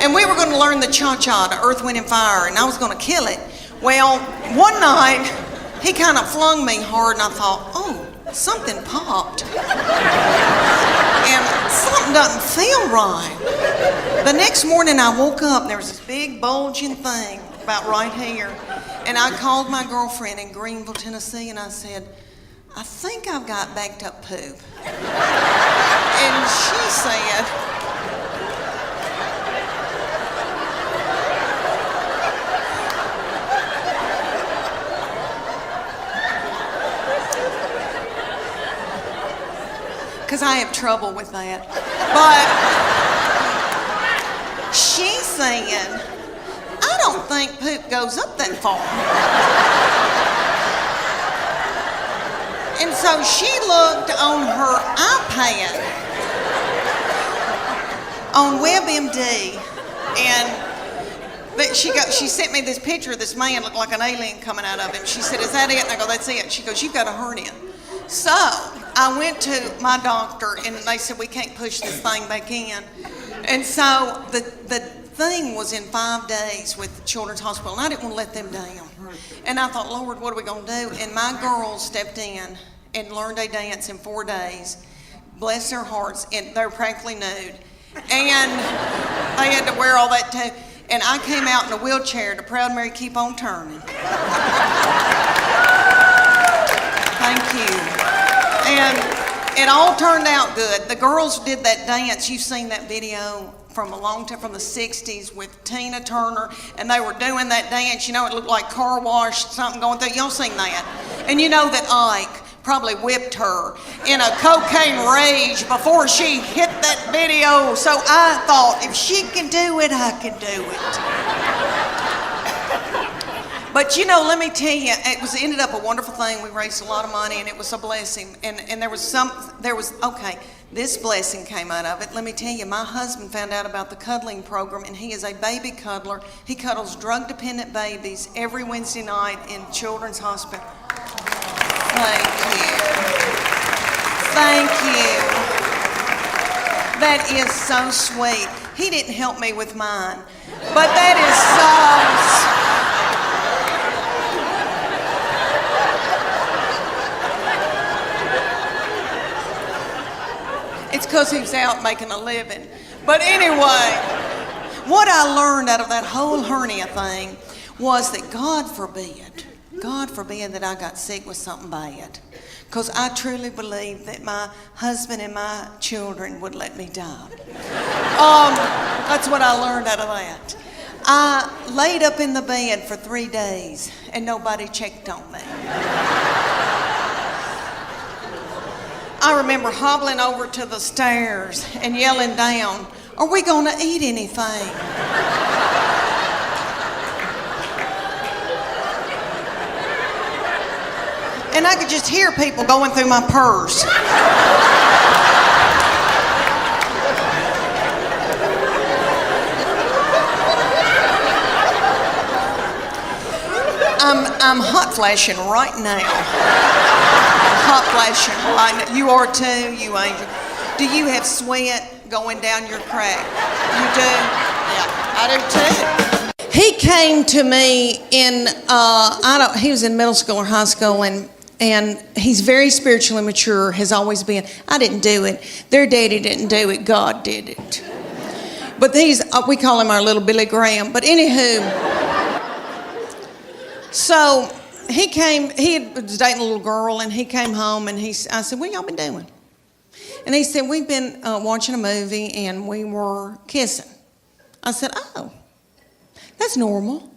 And we were going to learn the cha-cha, the Earth, Wind, and Fire, and I was going to kill it. Well, one night, he kind of flung me hard, and I thought, oh, something popped. And something doesn't feel right. The next morning, I woke up, and there was this big bulging thing about right here. And I called my girlfriend in Greenville, Tennessee, and I said, I think I've got backed up poop. And she said, because I have trouble with that. But she said, I don't think poop goes up that far. And so she looked on her iPad on WebMD, and she sent me this picture of this man looked like an alien coming out of him. She said, is that it? And I go, that's it. She goes, you've got a hernia. So I went to my doctor, and they said, we can't push this thing back in. And so the thing was in 5 days with the Children's Hospital, and I didn't want to let them down. And I thought, Lord, what are we going to do? And my girls stepped in and learned a dance in 4 days. Bless their hearts, and they were practically nude. And they had to wear all that too. And I came out in a wheelchair to Proud Mary Keep On Turning. Thank you. And it all turned out good. The girls did that dance. You've seen that video from a long time, from the 60s with Tina Turner, and they were doing that dance. You know, it looked like car wash, something going through. Y'all seen that? And you know that Ike probably whipped her in a cocaine rage before she hit that video. So I thought, if she can do it, I can do it. But you know, let me tell you, it ended up a wonderful thing. We raised a lot of money, and it was a blessing. And this blessing came out of it. Let me tell you, my husband found out about the cuddling program, and he is a baby cuddler. He cuddles drug-dependent babies every Wednesday night in Children's Hospital. Thank you. Thank you. That is so sweet. He didn't help me with mine, but that is so sweet. It's because he was out making a living. But anyway, what I learned out of that whole hernia thing was that God forbid that I got sick with something bad. Because I truly believe that my husband and my children would let me die. That's what I learned out of that. I laid up in the bed for 3 days and nobody checked on me. I remember hobbling over to the stairs and yelling down, are we going to eat anything? And I could just hear people going through my purse. I'm hot flashing right now. Hot flashing right now. You are too, you angel. Do you have sweat going down your crack? You do? Yeah, I do too. He came to me in, he was in middle school or high school, and he's very spiritually mature, has always been. I didn't do it. Their daddy didn't do it. God did it. But we call him our little Billy Graham. But anywho, so he was dating a little girl, and he came home, and I said, what y'all been doing? And he said, we've been watching a movie, and we were kissing. I said, oh, that's normal.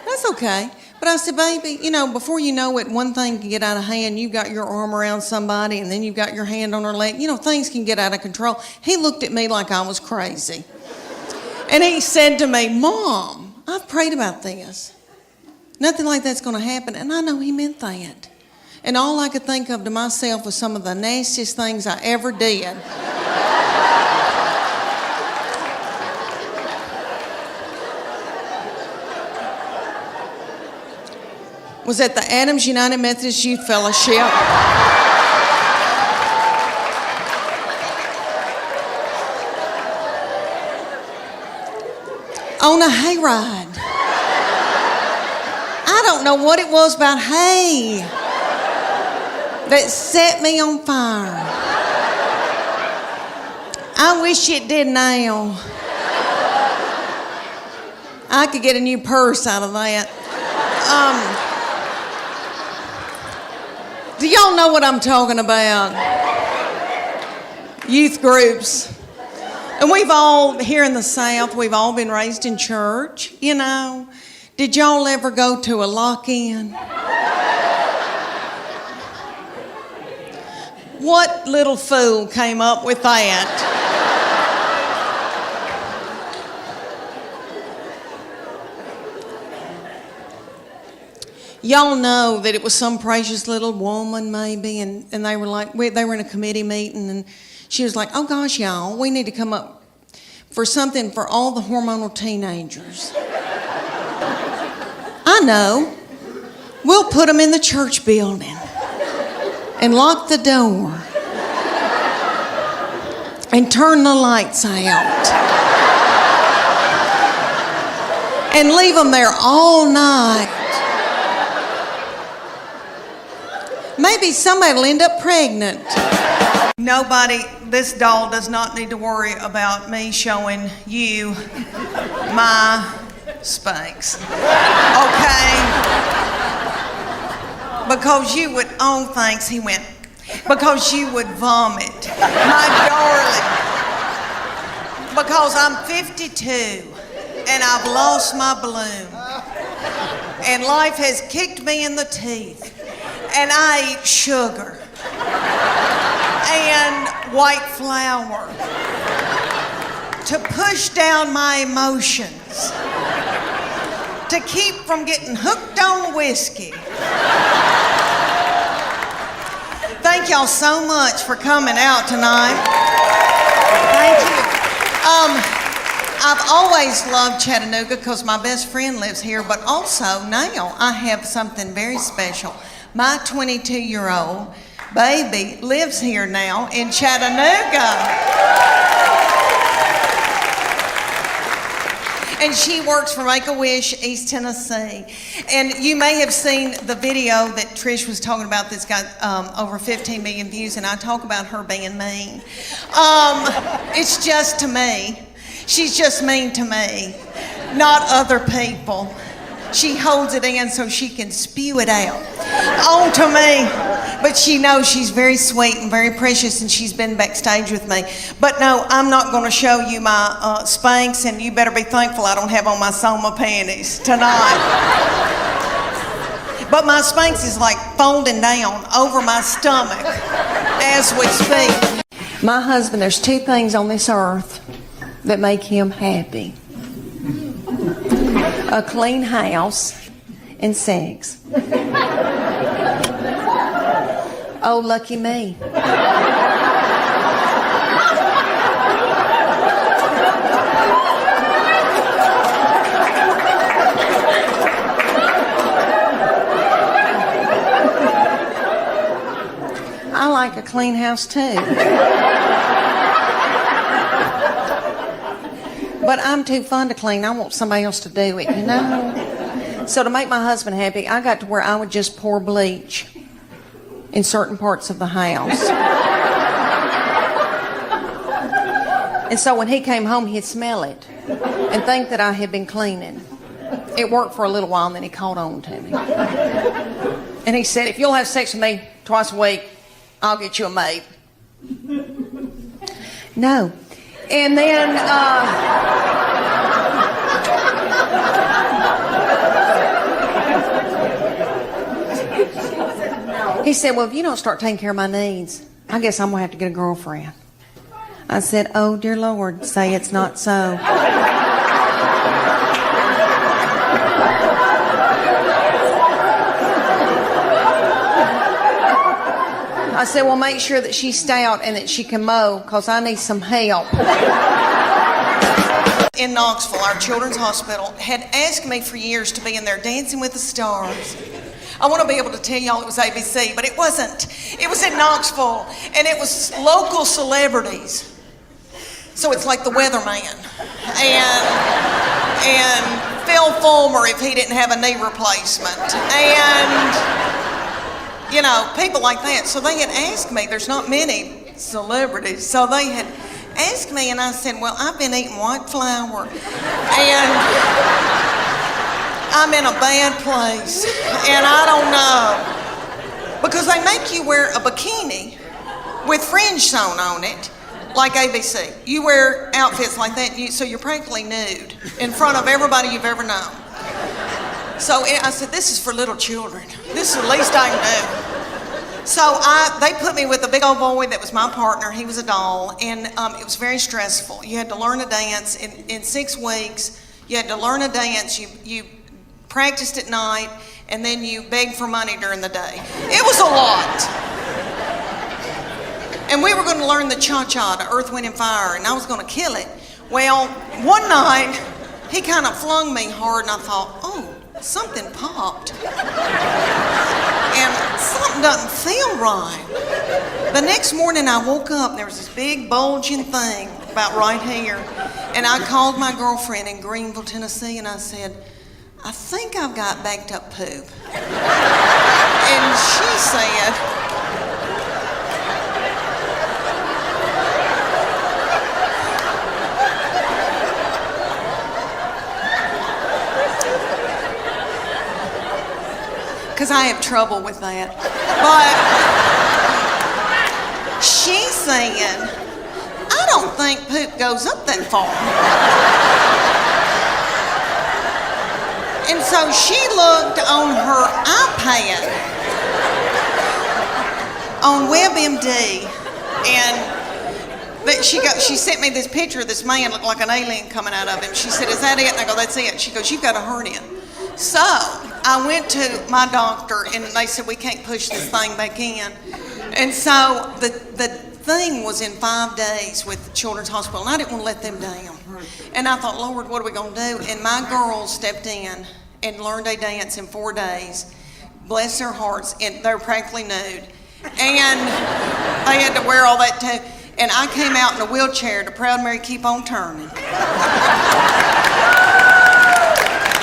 That's okay. But I said, baby, before you know it, one thing can get out of hand. You got your arm around somebody, and then you got your hand on her leg. Things can get out of control. He looked at me like I was crazy. And he said to me, Mom, I've prayed about this. Nothing like that's going to happen. And I know he meant that. And all I could think of to myself was some of the nastiest things I ever did. Was at the Adams United Methodist Youth Fellowship. on a hayride. I don't know what it was about hay that set me on fire. I wish it did now. I could get a new purse out of that. Do y'all know what I'm talking about? Youth groups. And we've all, here in the South, we've all been raised in church, you know. Did y'all ever go to a lock-in? What little fool came up with that? Y'all know that it was some precious little woman maybe, and they were like, they were in a committee meeting, and she was like, oh gosh, y'all, we need to come up for something for all the hormonal teenagers. I know. We'll put them in the church building and lock the door and turn the lights out and leave them there all night. Maybe somebody will end up pregnant. Nobody, this doll does not need to worry about me showing you my Spanx. Okay? Because you would, oh thanks, he went. Because you would vomit. My darling. Because I'm 52 and I've lost my bloom. And life has kicked me in the teeth. And I eat sugar and white flour to push down my emotions, to keep from getting hooked on whiskey. Thank y'all so much for coming out tonight. Thank you. I've always loved Chattanooga because my best friend lives here, but also now I have something very special. My 22-year-old baby lives here now in Chattanooga. And she works for Make-A-Wish, East Tennessee. And you may have seen the video that Trish was talking about that's got over 15 million views, and I talk about her being mean. It's just to me. She's just mean to me, not other people. She holds it in so she can spew it out onto me. But she knows she's very sweet and very precious, and she's been backstage with me. But no, I'm not going to show you my Spanx, and you better be thankful I don't have on my Soma panties tonight. But my Spanx is like folding down over my stomach as we speak. My husband, there's two things on this earth that make him happy. A clean house and sex. Oh, lucky me. I like a clean house too. But I'm too fun to clean. I want somebody else to do it, you know? So to make my husband happy, I got to where I would just pour bleach in certain parts of the house. And so when he came home, he'd smell it and think that I had been cleaning. It worked for a little while, and then he caught on to me. And he said, if you'll have sex with me twice a week, I'll get you a maid. No. And then, he said, well, if you don't start taking care of my needs, I guess I'm going to have to get a girlfriend. I said, oh, dear Lord, say it's not so. I said, well, make sure that she's stout and that she can mow, because I need some help. In Knoxville, our children's hospital had asked me for years to be in there Dancing with the Stars. I want to be able to tell y'all it was ABC, but it wasn't. It was in Knoxville, and it was local celebrities. So it's like the weatherman. And Bill Fulmer if he didn't have a knee replacement. And, you know, people like that. So they had asked me, there's not many celebrities, so they had asked me, and I said, well, I've been eating white flour, and I'm in a bad place, and I don't know. Because they make you wear a bikini with fringe sewn on it, like ABC. You wear outfits like that, so you're practically nude in front of everybody you've ever known. So I said, this is for little children. This is the least I can do. So they put me with a big old boy that was my partner. He was a doll, and it was very stressful. You had to learn a dance in 6 weeks. You had to learn a dance. You practiced at night, and then you begged for money during the day. It was a lot. And we were going to learn the cha-cha, to Earth, Wind, and Fire, and I was going to kill it. Well, one night, he kind of flung me hard, and I thought, oh, something popped. And something doesn't feel right. The next morning I woke up and there was this big bulging thing about right here. And I called my girlfriend in Greenville, Tennessee, and I said, I think I've got backed up poop. And she said, because I have trouble with that. But she said, I don't think poop goes up that far. And so she looked on her iPad on WebMD, and she sent me this picture of this man looked like an alien coming out of him. She said, is that it? And I go, that's it. She goes, you've got a hernia. So I went to my doctor, and they said, we can't push this thing back in. And so the thing was in 5 days with the Children's Hospital, and I didn't want to let them down. And I thought, Lord, what are we going to do? And my girls stepped in and learned a dance in 4 days. Bless their hearts, and they were practically nude. And they had to wear all that too. And I came out in a wheelchair to Proud Mary Keep On Turning.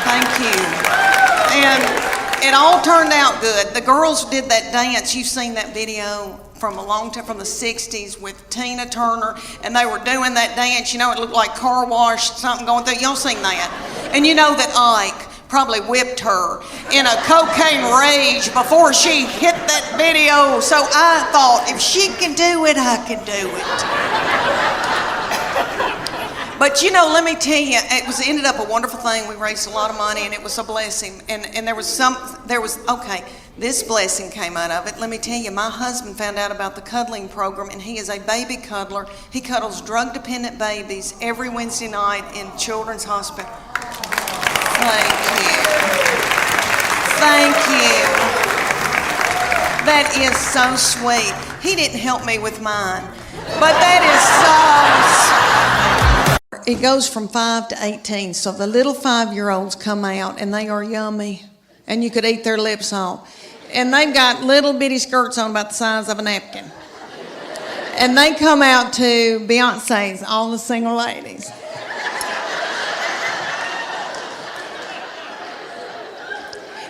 Thank you. And it all turned out good. The girls did that dance. You've seen that video from a long time, from the 60s with Tina Turner, and they were doing that dance. You know, it looked like car wash, something going through. Y'all seen that? And you know that Ike probably whipped her in a cocaine rage before she hit that video. So I thought, if she can do it, I can do it. But you know, let me tell you, it ended up a wonderful thing. We raised a lot of money, and it was a blessing. And this blessing came out of it. Let me tell you, my husband found out about the cuddling program, and he is a baby cuddler. He cuddles drug-dependent babies every Wednesday night in Children's Hospital. Thank you. Thank you. That is so sweet. He didn't help me with mine, but that is so. It goes from 5 to 18, so the little 5-year-olds come out, and they are yummy, and you could eat their lips off. And they've got little bitty skirts on about the size of a napkin. And they come out to Beyonce's All the Single Ladies.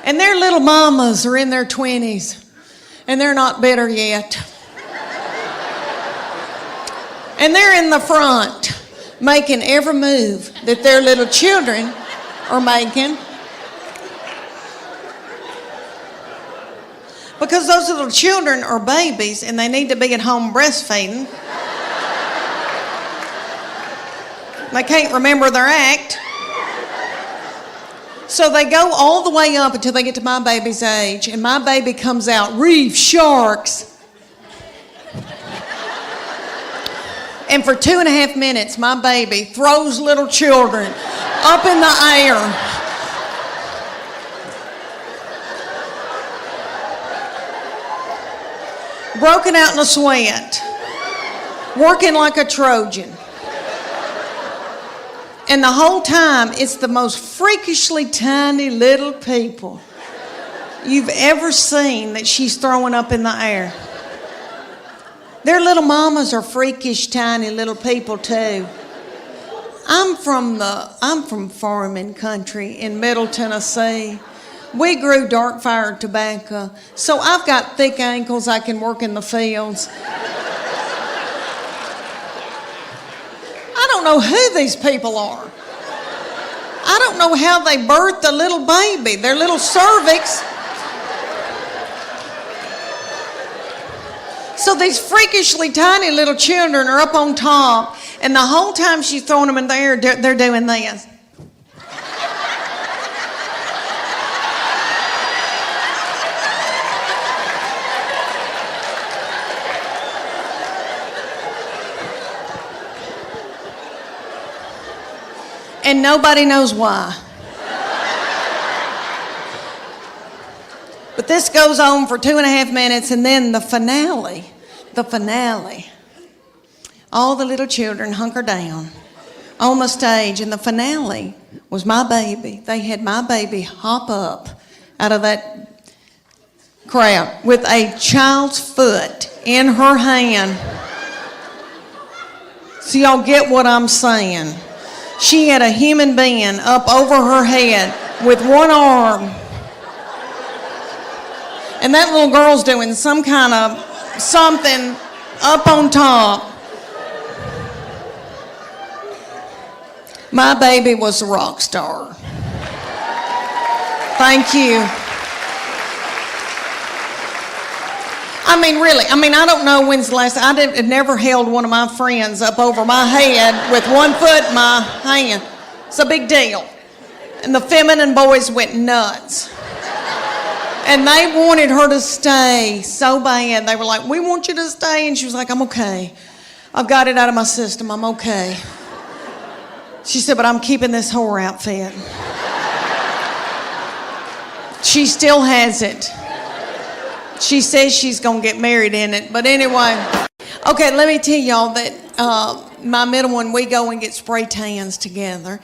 And their little mamas are in their 20s, and they're not bitter yet. And they're in the front, making every move that their little children are making. Because those little children are babies, and they need to be at home breastfeeding. They can't remember their act. So they go all the way up until they get to my baby's age, and my baby comes out, reef sharks. And for 2.5 minutes, my baby throws little children up in the air. Broken out in a sweat, working like a Trojan. And the whole time, it's the most freakishly tiny little people you've ever seen that she's throwing up in the air. Their little mamas are freakish, tiny little people too. I'm from farming country in Middle Tennessee. We grew dark fired tobacco, so I've got thick ankles. I can work in the fields. I don't know who these people are. I don't know how they birthed a little baby, their little cervix. So these freakishly tiny little children are up on top, and the whole time she's throwing them in the air, they're doing this. And nobody knows why. But this goes on for 2.5 minutes, and then the finale. All the little children hunker down on the stage, and the finale was my baby. They had my baby hop up out of that crowd with a child's foot in her hand. So y'all get what I'm saying. She had a human being up over her head with one arm. And that little girl's doing some kind of something up on top. My baby was a rock star. Thank you. I mean, really, I don't know when's the last time. I had never held one of my friends up over my head with one foot in my hand. It's a big deal. And the feminine boys went nuts. And they wanted her to stay so bad. They were like, we want you to stay. And she was like, I'm okay. I've got it out of my system. I'm okay. She said, but I'm keeping this whore outfit. She still has it. She says she's going to get married in it. But anyway, okay, let me tell y'all that my middle one, we go and get spray tans together.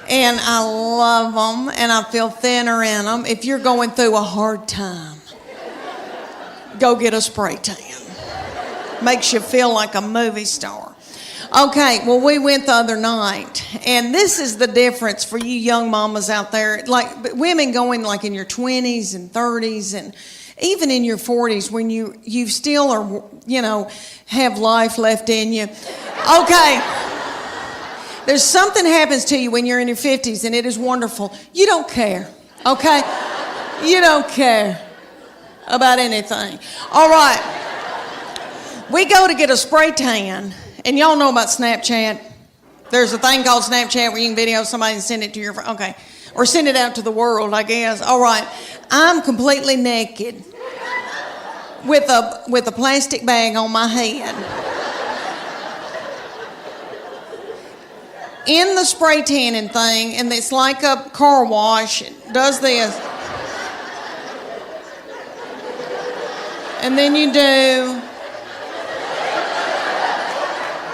And I love them, and I feel thinner in them. If you're going through a hard time, go get a spray tan. Makes you feel like a movie star. Okay, well, we went the other night, and this is the difference for you young mamas out there. Like, women going like in your 20s and 30s and even in your 40s when you still are, have life left in you. Okay. There's something happens to you when you're in your 50s, and it is wonderful. You don't care, okay? You don't care about anything. All right. We go to get a spray tan, and y'all know about Snapchat. There's a thing called Snapchat where you can video somebody and send it to your friend. Okay. Or send it out to the world, I guess. All right. I'm completely naked with a plastic bag on my head. In the spray tanning thing, and it's like a car wash. It does this. And then you do.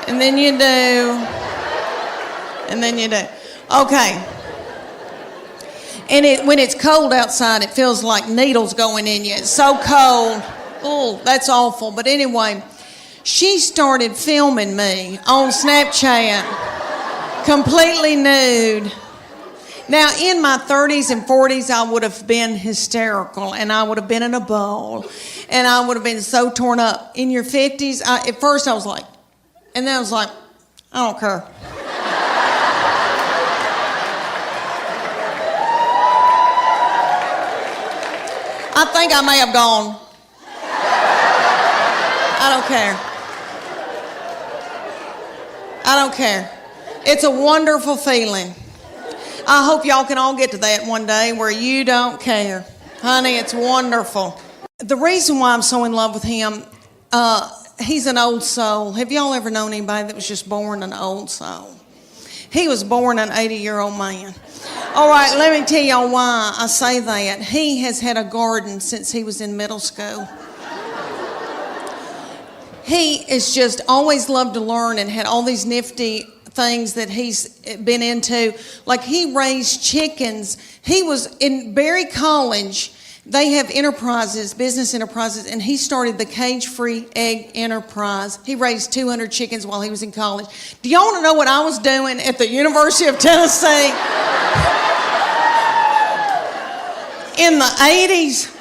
And then you do. And then you do. Okay. And when it's cold outside, it feels like needles going in you. It's so cold. Oh, that's awful. But anyway, she started filming me on Snapchat. Completely nude. Now, in my 30s and 40s, I would have been hysterical, and I would have been in a bowl, and I would have been so torn up. In your 50s, at first I was like, and then I was like, I don't care. I think I may have gone. I don't care. I don't care. It's a wonderful feeling. I hope y'all can all get to that one day where you don't care. Honey, it's wonderful. The reason why I'm so in love with him, he's an old soul. Have y'all ever known anybody that was just born an old soul? He was born an 80-year-old man. All right, let me tell y'all why I say that. He has had a garden since he was in middle school. He has just always loved to learn and had all these nifty things that he's been into. Like, he raised chickens. He was in Berry College. They have enterprises, business enterprises, and he started the Cage-Free Egg Enterprise. He raised 200 chickens while he was in college. Do y'all want to know what I was doing at the University of Tennessee in the 80s?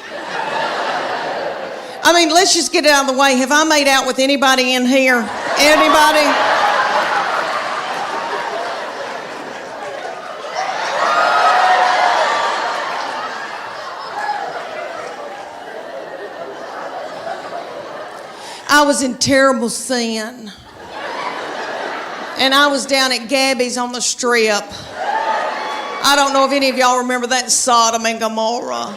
I mean, let's just get it out of the way. Have I made out with anybody in here? Anybody? I was in terrible sin. And I was down at Gabby's on the Strip. I don't know if any of y'all remember that Sodom and Gomorrah.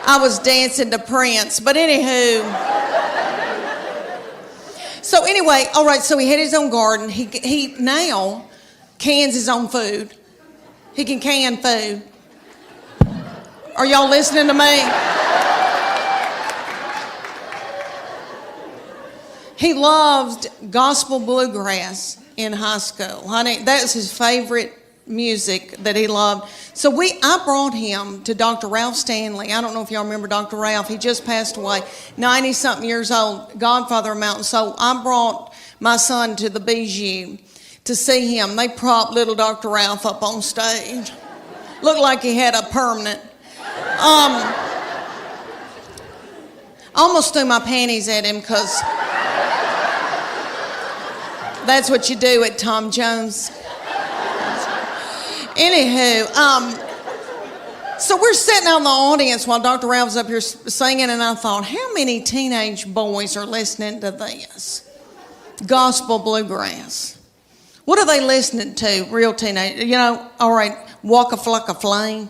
I was dancing to Prince, but anywho. So anyway, all right, so he had his own garden. He now cans his own food. He can can food. Are y'all listening to me? He loved gospel bluegrass in high school. Honey, that was his favorite music that he loved. So I brought him to Dr. Ralph Stanley. I don't know if y'all remember Dr. Ralph. He just passed away, 90-something years old, godfather of Mountain. So I brought my son to the Bijou to see him. They propped little Dr. Ralph up on stage. Looked like he had a permanent. Almost threw my panties at him because that's what you do at Tom Jones. Anywho, so we're sitting out in the audience while Dr. Ralph's up here singing, and I thought, how many teenage boys are listening to this? Gospel bluegrass. What are they listening to, real teenage? You know, all right, Waka Flocka Flame.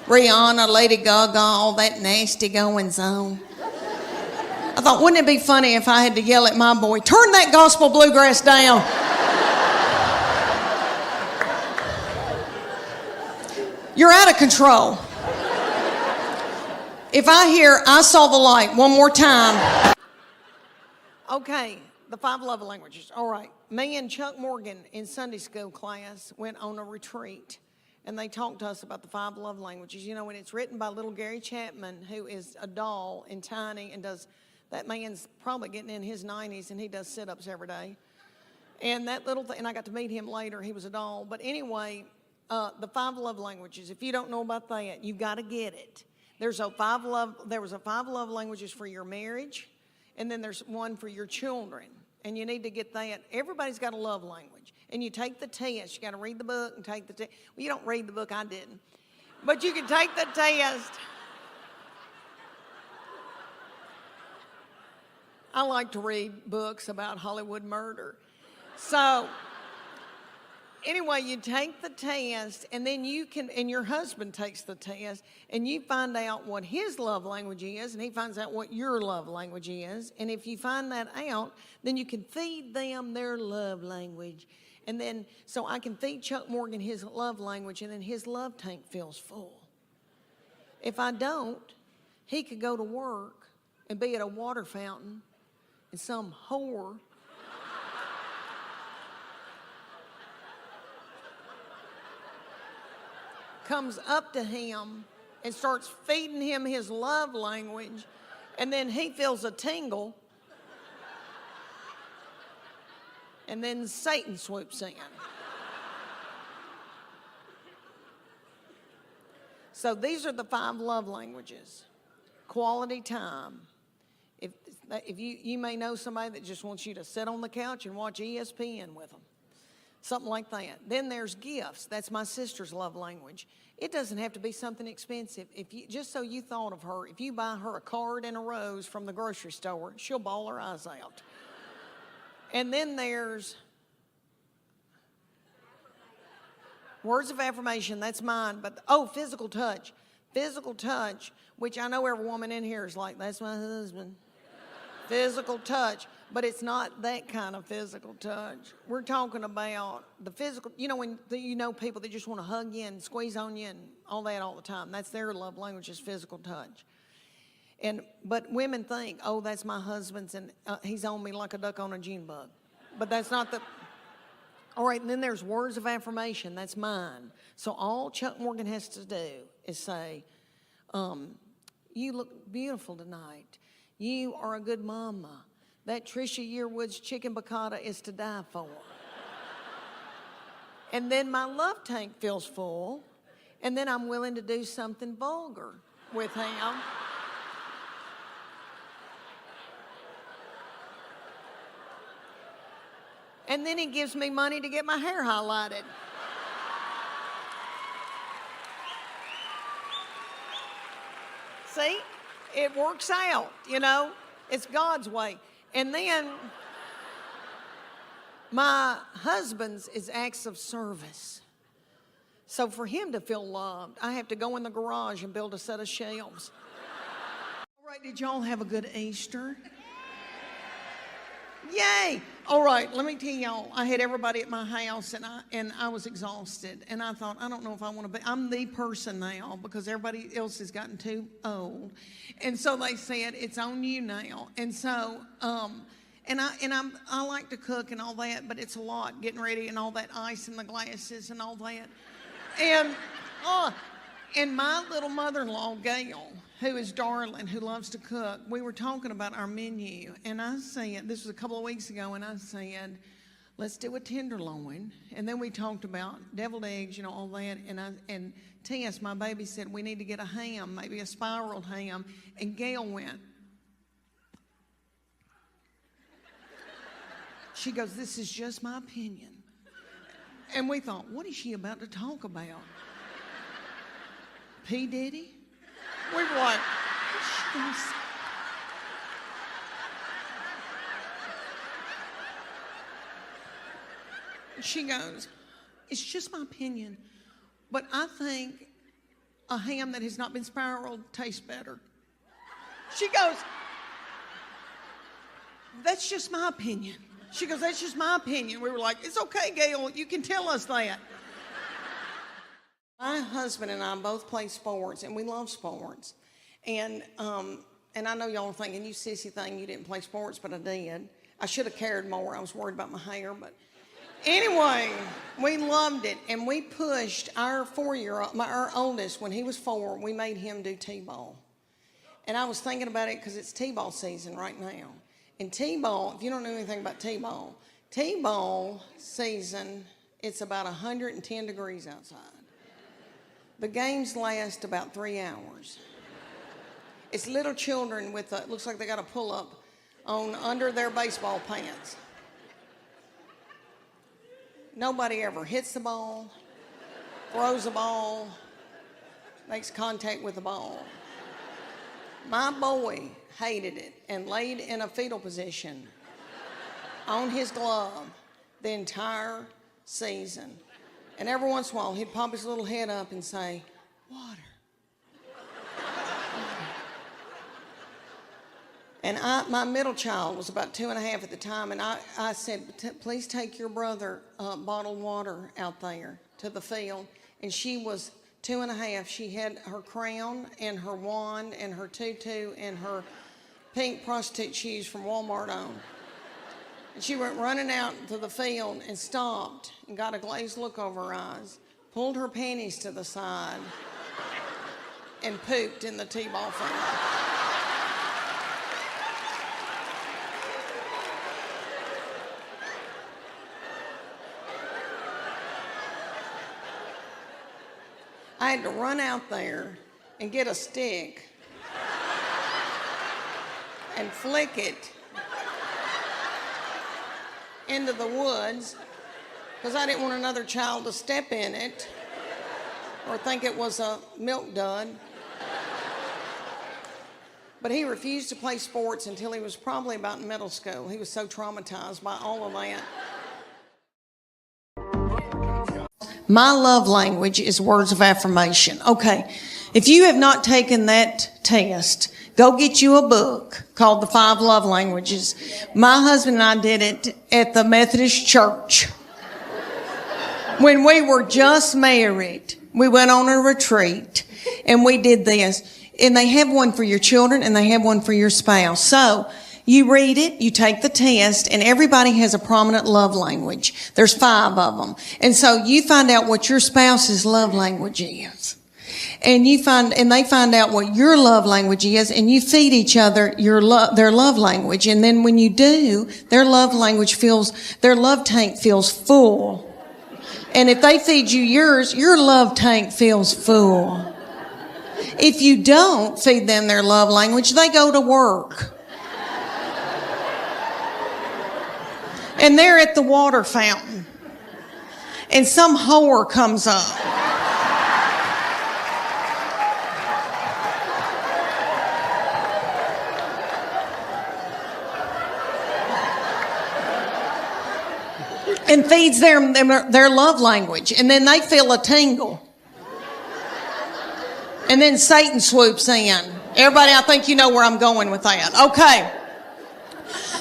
Rihanna, Lady Gaga, all that nasty goings on. I thought, wouldn't it be funny if I had to yell at my boy, turn that gospel bluegrass down. You're out of control. If I hear, I saw the light one more time. Okay, the 5 love languages. All right, me and Chuck Morgan in Sunday school class went on a retreat. And they talked to us about the 5 love languages. You know, and it's written by little Gary Chapman, who is a doll and tiny and does, that man's probably getting in his 90s and he does sit-ups every day. And that little thing, and I got to meet him later, he was a doll. But anyway, the 5 love languages, if you don't know about that, you've got to get it. There was a 5 love languages for your marriage, and then there's one for your children. And you need to get that. Everybody's got a love language. And you take the test. You got to read the book and take the test. Well, you don't read the book. I didn't. But you can take the test. I like to read books about Hollywood murder. So anyway, you take the test, and then you can, and your husband takes the test, and you find out what his love language is, and he finds out what your love language is. And if you find that out, then you can feed them their love language. And then, so I can feed Chuck Morgan his love language, and then his love tank fills full. If I don't, he could go to work and be at a water fountain, and some whore comes up to him and starts feeding him his love language, and then he feels a tingle, and then Satan swoops in. So these are the 5 love languages. Quality time. If you may know somebody that just wants you to sit on the couch and watch ESPN with them. Something like that. Then there's gifts. That's my sister's love language. It doesn't have to be something expensive. Just so you thought of her, if you buy her a card and a rose from the grocery store, she'll bawl her eyes out. And then there's words of affirmation. That's mine. But physical touch. Physical touch, which I know every woman in here is like, that's my husband. Physical touch. But it's not that kind of physical touch. We're talking about the physical, when you know people that just want to hug you and squeeze on you and all that all the time. That's their love language, is physical touch. But women think, that's my husband's, and he's on me like a duck on a June bug. But that's not the, All right, and then there's words of affirmation. That's mine. So all Chuck Morgan has to do is say, you look beautiful tonight. You are a good mama. That Trisha Yearwood's chicken piccata is to die for. And then my love tank feels full. And then I'm willing to do something vulgar with him. And then he gives me money to get my hair highlighted. See? It works out, you know? It's God's way. And then my husband's is acts of service. So for him to feel loved, I have to go in the garage and build a set of shelves. All right, did y'all have a good Easter? Yay! All right, let me tell y'all, I had everybody at my house and I was exhausted. And I thought, I don't know if I want to be, I'm the person now because everybody else has gotten too old. And so they said, it's on you now. And so, I like to cook and all that, but it's a lot getting ready and all that ice in the glasses and all that. And my little mother-in-law, Gail, who is darling, who loves to cook, we were talking about our menu. And I said, this was a couple of weeks ago, and I said, let's do a tenderloin. And then we talked about deviled eggs, you know, all that. And Tess, my baby, said, we need to get a ham, maybe a spiraled ham. And Gail went. She goes, this is just my opinion. And we thought, what is she about to talk about? P. Diddy? We were like, she goes, it's just my opinion, but I think a ham that has not been spiraled tastes better. She goes, that's just my opinion. She goes, that's just my opinion. We were like, it's okay, Gail, you can tell us that. My husband and I both play sports, and we love sports. And I know y'all are thinking, you sissy thing, you didn't play sports, but I did. I should have cared more. I was worried about my hair, but anyway, we loved it. And we pushed our 4-year-old, our oldest, when he was 4, we made him do T-ball. And I was thinking about it because it's T-ball season right now. And T-ball, if you don't know anything about T-ball season, it's about 110 degrees outside. The games last about 3 hours. It's little children with it looks like they got a pull-up on under their baseball pants. Nobody ever hits the ball, throws the ball, makes contact with the ball. My boy hated it and laid in a fetal position on his glove the entire season. And every once in a while, he'd pop his little head up and say, water. And my middle child was about 2.5 at the time, and I said, please take your brother bottled water out there to the field. And she was 2.5. She had her crown and her wand and her tutu and her pink prostitute shoes from Walmart on. And she went running out to the field and stopped and got a glazed look over her eyes, pulled her panties to the side, and pooped in the T-ball field. I had to run out there and get a stick and flick it into the woods because I didn't want another child to step in it or think it was a milk dud. But he refused to play sports until he was probably about in middle school. He was so traumatized by all of that. My love language is words of affirmation. Okay, if you have not taken that test, go get you a book called The 5 Love Languages. My husband and I did it at the Methodist Church. When we were just married, we went on a retreat and we did this. And they have one for your children and they have one for your spouse. So You read it, you take the test, and everybody has a prominent love language. There's 5 of them. And so you find out what your spouse's love language is. And they find out what your love language is, and you feed each other their love language. And then when you do, their love tank feels full. And if they feed you yours, your love tank feels full. If you don't feed them their love language, they go to work. And they're at the water fountain. And some whore comes up. And feeds them their love language. And then they feel a tingle. And then Satan swoops in. Everybody, I think you know where I'm going with that. Okay.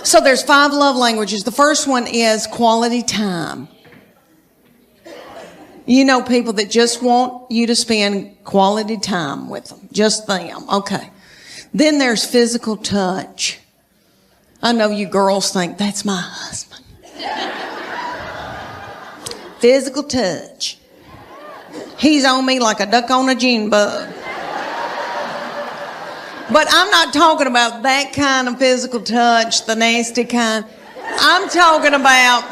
So there's 5 love languages. The first one is quality time. You know people that just want you to spend quality time with them. Just them. Okay. Then there's physical touch. I know you girls think, that's my husband. Physical touch. He's on me like a duck on a June bug. But I'm not talking about that kind of physical touch, the nasty kind. I'm talking about,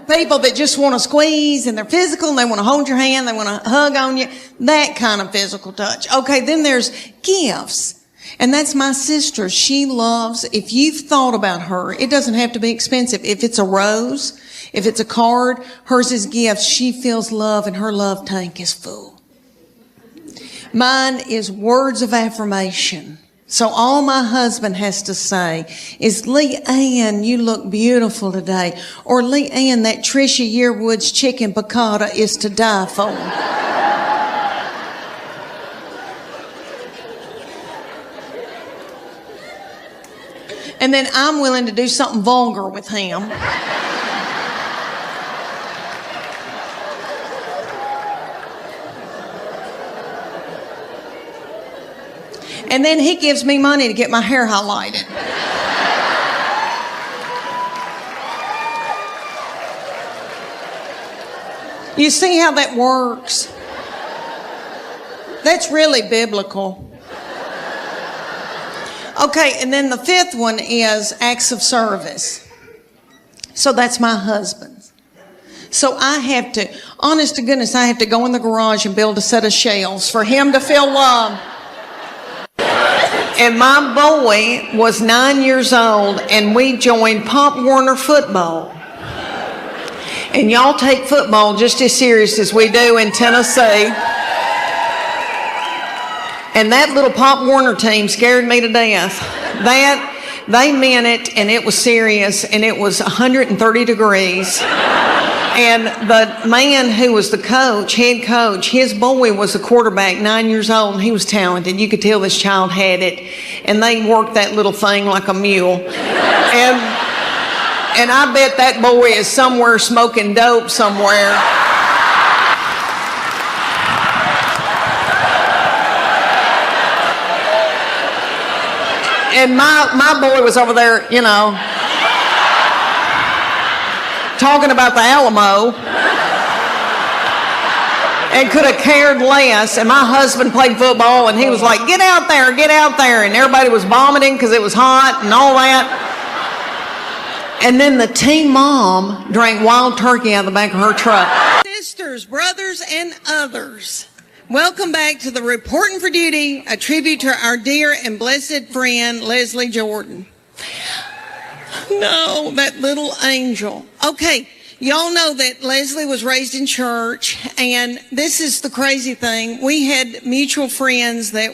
people that just want to squeeze and they're physical and they want to hold your hand, they want to hug on you. That kind of physical touch. Okay, then there's gifts. And that's my sister. She loves, if you've thought about her, it doesn't have to be expensive. If it's a rose, if it's a card, hers is gifts. She feels love and her love tank is full. Mine is words of affirmation. So all my husband has to say is, Leanne, you look beautiful today. Or Leanne, that Trisha Yearwood's chicken piccata is to die for. And then I'm willing to do something vulgar with him. And then he gives me money to get my hair highlighted. You see how that works? That's really biblical. Okay, and then the 5th one is acts of service. So that's my husband's. So I have to, honest to goodness, I have to go in the garage and build a set of shelves for him to feel love. And my boy was 9 years old, and we joined Pop Warner football. And y'all take football just as serious as we do in Tennessee. And that little Pop Warner team scared me to death. They meant it, and it was serious, and it was 130 degrees. And the man who was the coach, head coach, his boy was a quarterback, 9 years old, and he was talented. You could tell this child had it. And they worked that little thing like a mule. And I bet that boy is somewhere smoking dope somewhere. And my boy was over there, talking about the Alamo, and could have cared less. And my husband played football, and he was like, get out there, and everybody was vomiting because it was hot and all that. And then the team mom drank wild turkey out of the back of her truck. Sisters, brothers, and others, welcome back to the Reporting for Duty, a tribute to our dear and blessed friend, Leslie Jordan. No, that little angel. Okay, y'all know that Leslie was raised in church, and this is the crazy thing. We had mutual friends that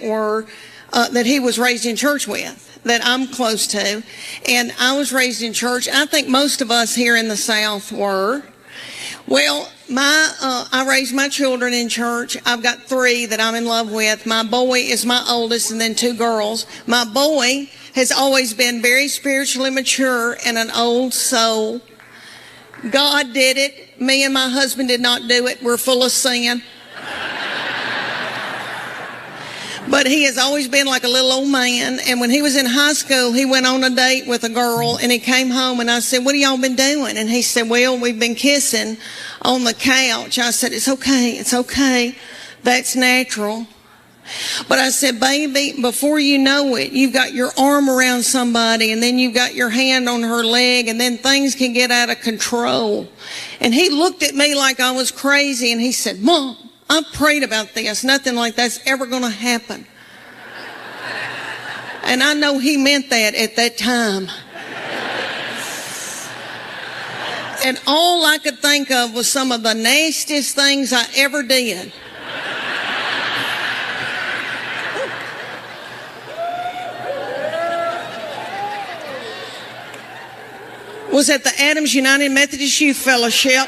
he was raised in church with, that I'm close to, and I was raised in church. I think most of us here in the South were. Well, I raised my children in church. I've got 3 that I'm in love with. My boy is my oldest, and then 2 girls. My boy has always been very spiritually mature and an old soul. God did it. Me and my husband did not do it. We're full of sin. But But he has always been like a little old man. And when he was in high school, he went on a date with a girl, and he came home, and I said, what have y'all been doing? And he said, well, we've been kissing on the couch. I said, it's okay. That's natural. But I said, baby, before you know it, you've got your arm around somebody, and then you've got your hand on her leg, and then things can get out of control. And he looked at me like I was crazy, and he said, Mom, I've prayed about this. Nothing like that's ever going to happen. And I know he meant that at that time. And all I could think of was some of the nastiest things I ever did. Was at the Adams United Methodist Youth Fellowship.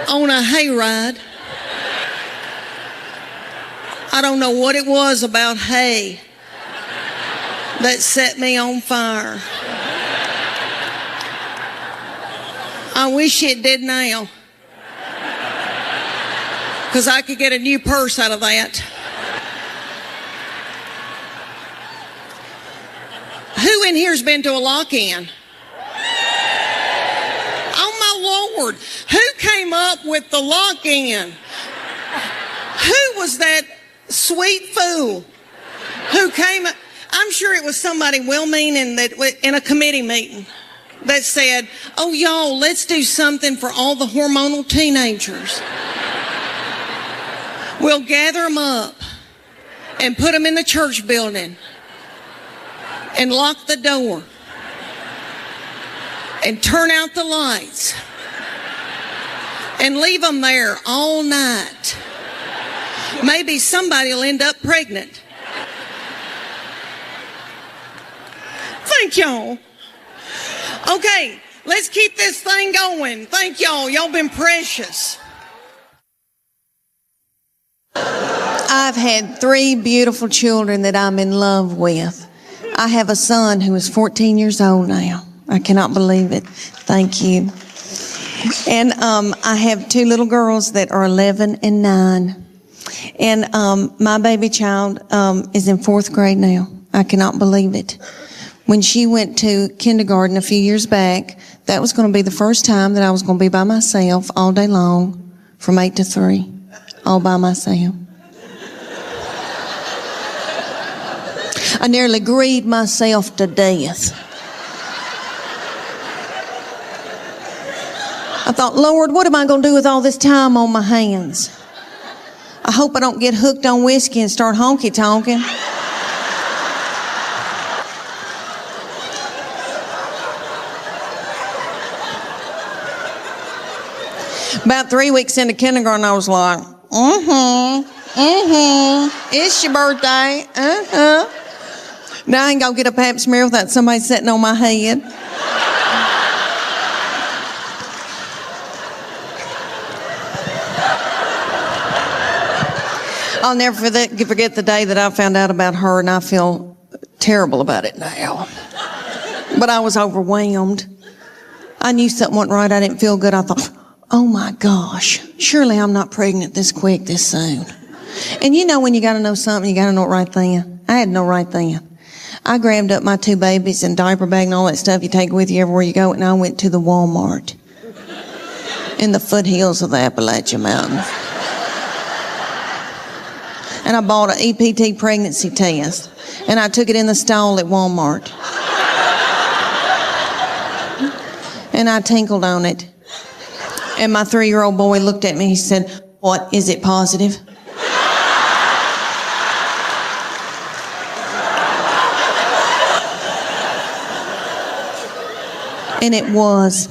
On a hayride. I don't know what it was about hay that set me on fire. I wish it did now, because I could get a new purse out of that. Who in here's been to a lock-in? Oh my Lord, who came up with the lock-in? Who was that sweet fool who came up? I'm sure it was somebody well-meaning that in a committee meeting that said, oh y'all, let's do something for all the hormonal teenagers. We'll gather them up and put them in the church building and lock the door and turn out the lights and leave them there all night. Maybe somebody will end up pregnant. Thank y'all. Okay, let's keep this thing going. Thank y'all. Y'all been precious. I've had 3 beautiful children that I'm in love with. I have a son who is 14 years old now. I cannot believe it. Thank you. And I have 2 little girls that are 11 and 9. And my baby child is in 4th grade now. I cannot believe it. When she went to kindergarten a few years back, that was going to be the first time that I was going to be by myself all day long from 8 to 3, all by myself. I nearly grieved myself to death. I thought, Lord, what am I going to do with all this time on my hands? I hope I don't get hooked on whiskey and start honky-tonking. About 3 weeks into kindergarten, I was like, it's your birthday, Now I ain't gonna get a pap smear without somebody sitting on my head. I'll never forget the day that I found out about her, and I feel terrible about it now. But I was overwhelmed. I knew something wasn't right. I didn't feel good. I thought, oh my gosh, surely I'm not pregnant this quick, this soon. And you know when you gotta know something, you gotta know it right then. I had no right then. I grabbed up my 2 babies and diaper bag and all that stuff you take with you everywhere you go, and I went to the Walmart in the foothills of the Appalachian Mountains. And I bought an EPT pregnancy test, and I took it in the stall at Walmart. And I tinkled on it. And my 3-year-old boy looked at me, he said, what, is it positive? And it was.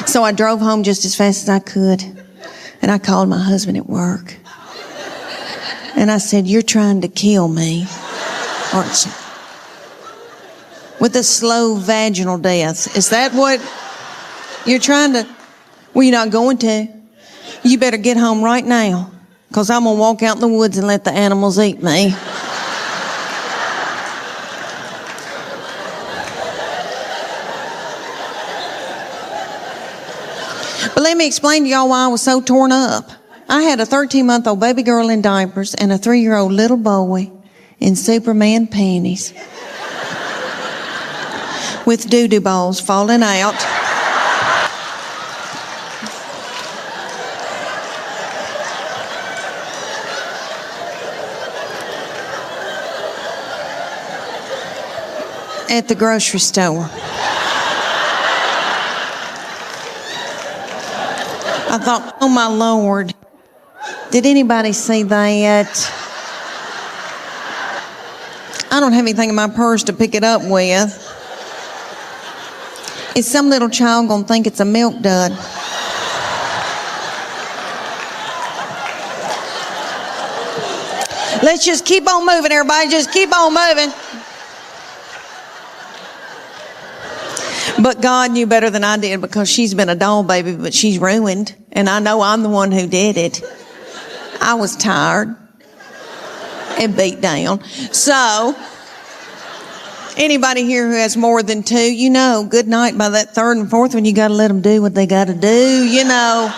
So I drove home just as fast as I could, and I called my husband at work. And I said, you're trying to kill me, aren't you? With a slow vaginal death. Is that what you're trying to? Well, you're not going to. You better get home right now, because I'm going to walk out in the woods and let the animals eat me. let me explain to y'all why I was so torn up. I had a 13-month-old baby girl in diapers and a 3-year-old little boy in Superman panties with doo-doo balls falling out. At the grocery store. I thought, oh my Lord, did anybody see that? I don't have anything in my purse to pick it up with. Is some little child gonna think it's a milk dud? Let's just keep on moving, everybody. Just keep on moving. But God knew better than I did because she's been a doll baby, but she's ruined. And I know I'm the one who did it. I was tired and beat down. So, anybody here who has more than two, you know, good night by that third and fourth one, you got to let them do what they got to do, you know.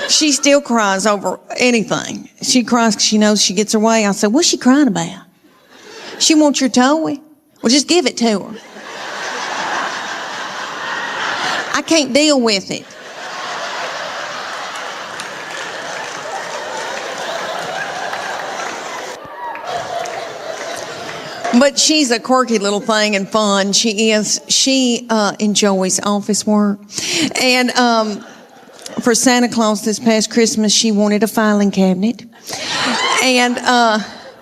She still cries over anything. She cries because she knows she gets her way. I said, what's she crying about? She wants your toy. Well, just give it to her. I can't deal with it. But she's a quirky little thing and fun. She is. She enjoys office work. And for Santa Claus this past Christmas, she wanted a filing cabinet. And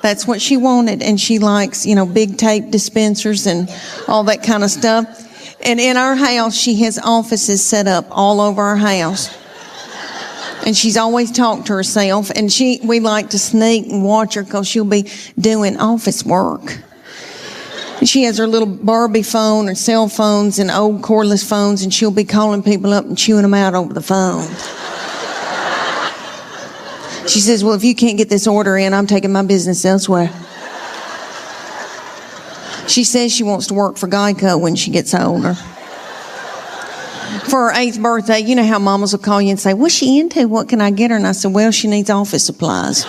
that's what she wanted. And she likes, you know, big tape dispensers and all that kind of stuff. And in our house, she has offices set up all over our house. And she's always talked to herself. And we like to sneak and watch her because she'll be doing office work. And she has her little Barbie phone or cell phones and old cordless phones, and she'll be calling people up and chewing them out over the phone. She says, well, if you can't get this order in, I'm taking my business elsewhere. She says she wants to work for Geico when she gets older. For her 8th birthday, you know how mamas will call you and say, what's she into? What can I get her? And I said, well, she needs office supplies.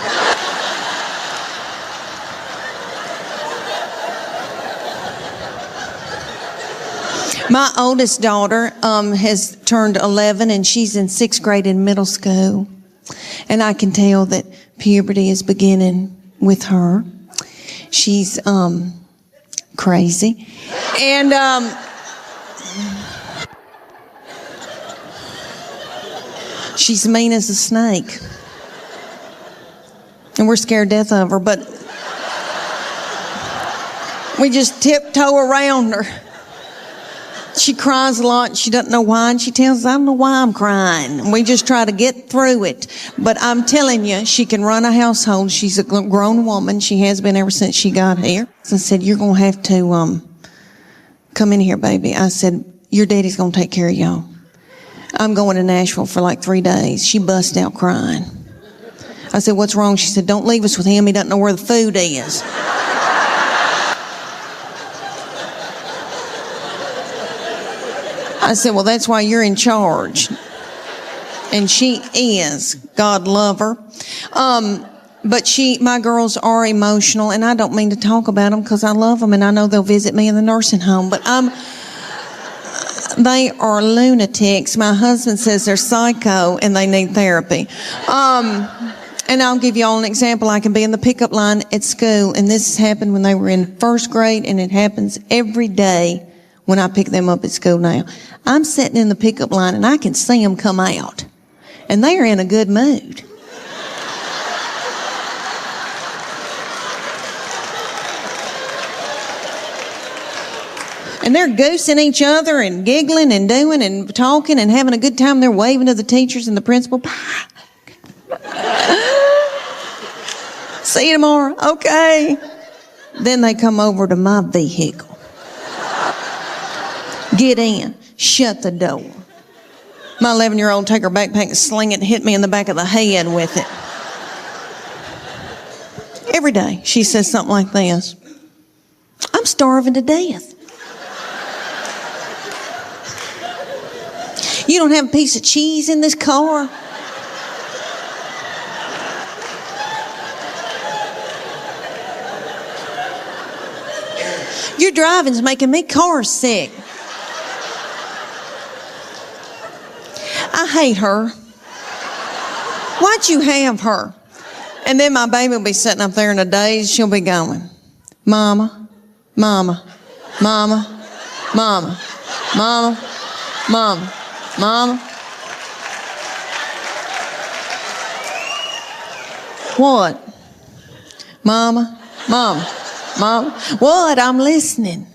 My oldest daughter has turned 11, and she's in 6th grade in middle school. And I can tell that puberty is beginning with her. She's crazy. And she's mean as a snake. And we're scared to death of her, but we just tiptoe around her. She cries a lot and she doesn't know why, and she tells us, I don't know why I'm crying. And we just try to get through it. But I'm telling you, she can run a household. She's a grown woman. She has been ever since she got here. So I said, you're going to have to come in here, baby. I said, your daddy's going to take care of y'all. I'm going to Nashville for like 3 days. She bust out crying. I said, what's wrong? She said, don't leave us with him. He doesn't know where the food is. I said, well, that's why you're in charge. And she is. God love her. But my girls are emotional, and I don't mean to talk about them because I love them, and I know they'll visit me in the nursing home. But they are lunatics. My husband says they're psycho, and they need therapy. And I'll give you all an example. I can be in the pickup line at school, and this has happened when they were in 1st grade, and it happens every day when I pick them up at school now. I'm sitting in the pickup line and I can see them come out. And they are in a good mood. And they're goosing each other and giggling and doing and talking and having a good time. They're waving to the teachers and the principal. See you tomorrow. Okay. Then they come over to my vehicle. Get in. Shut the door. My 11-year-old take her backpack and sling it and hit me in the back of the head with it. Every day she says something like this. I'm starving to death. You don't have a piece of cheese in this car? Your driving's making me car sick. I hate her. Why'd you have her? And then my baby will be sitting up there in a daze. She'll be going, Mama, Mama, Mama, Mama, Mama, Mama, Mama. What? Mama, Mama, Mama. What? I'm listening.